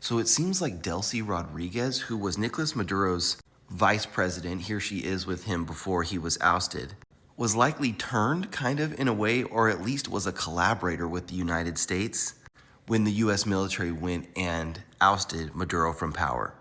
So it seems like Delcy Rodriguez, who was Nicolas Maduro's vice president, here she is with him before he was ousted, was likely turned kind of in a way, or at least was a collaborator with the United States when the US military went and ousted Maduro from power.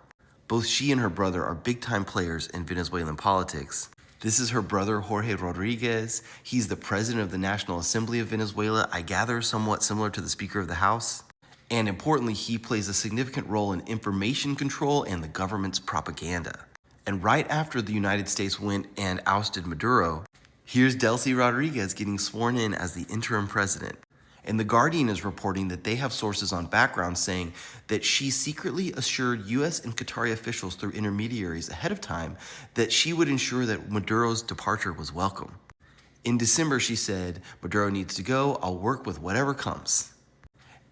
Both she and her brother are big time players in Venezuelan politics. This is her brother, Jorge Rodriguez. He's the president of the National Assembly of Venezuela, I gather somewhat similar to the Speaker of the House. And importantly, he plays a significant role in information control and the government's propaganda. And right after the United States went and ousted Maduro, here's Delcy Rodriguez getting sworn in as the interim president. And The Guardian is reporting that they have sources on background saying that she secretly assured US and Qatari officials through intermediaries ahead of time that she would ensure that Maduro's departure was welcome. In December, she said, "Maduro needs to go, I'll work with whatever comes."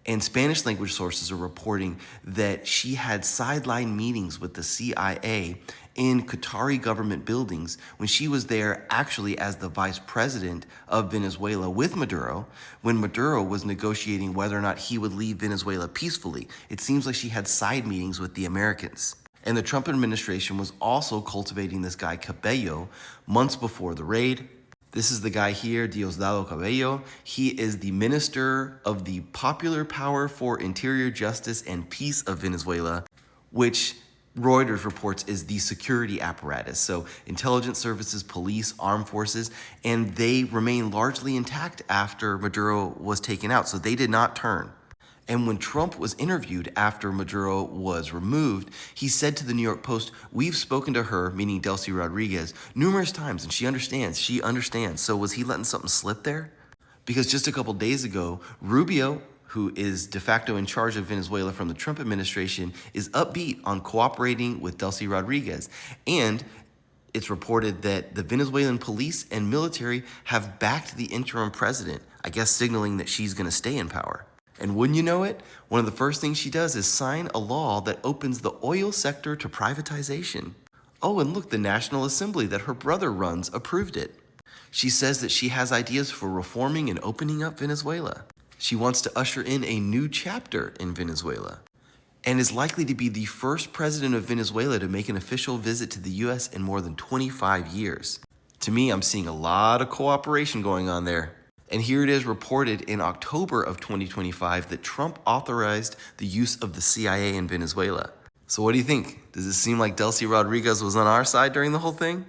And Spanish language sources are reporting that she had sideline meetings with the CIA in Qatari government buildings when she was there actually as the vice president of Venezuela with Maduro, when Maduro was negotiating whether or not he would leave Venezuela peacefully. It seems like she had side meetings with the Americans. And the Trump administration was also cultivating this guy Cabello months before the raid. This is the guy here, Diosdado Cabello. He is the Minister of the Popular Power for Interior Justice and Peace of Venezuela, which Reuters reports is the security apparatus. So intelligence services, police, armed forces, and they remain largely intact after Maduro was taken out. So they did not turn. And when Trump was interviewed after Maduro was removed, he said to the New York Post, "We've spoken to her," meaning Delcy Rodriguez, "numerous times, and she understands. She understands." So was he letting something slip there? Because just a couple days ago, Rubio, who is de facto in charge of Venezuela from the Trump administration, is upbeat on cooperating with Delcy Rodriguez. And it's reported that the Venezuelan police and military have backed the interim president, I guess signaling that she's going to stay in power. And wouldn't you know it, one of the first things she does is sign a law that opens the oil sector to privatization. Oh, and look, the National Assembly that her brother runs approved it. She says that she has ideas for reforming and opening up Venezuela. She wants to usher in a new chapter in Venezuela, and is likely to be the first president of Venezuela to make an official visit to the US in more than 25 years. To me, I'm seeing a lot of cooperation going on there. And here it is reported in October of 2025 that Trump authorized the use of the CIA in Venezuela. So what do you think? Does it seem like Delcy Rodriguez was on our side during the whole thing?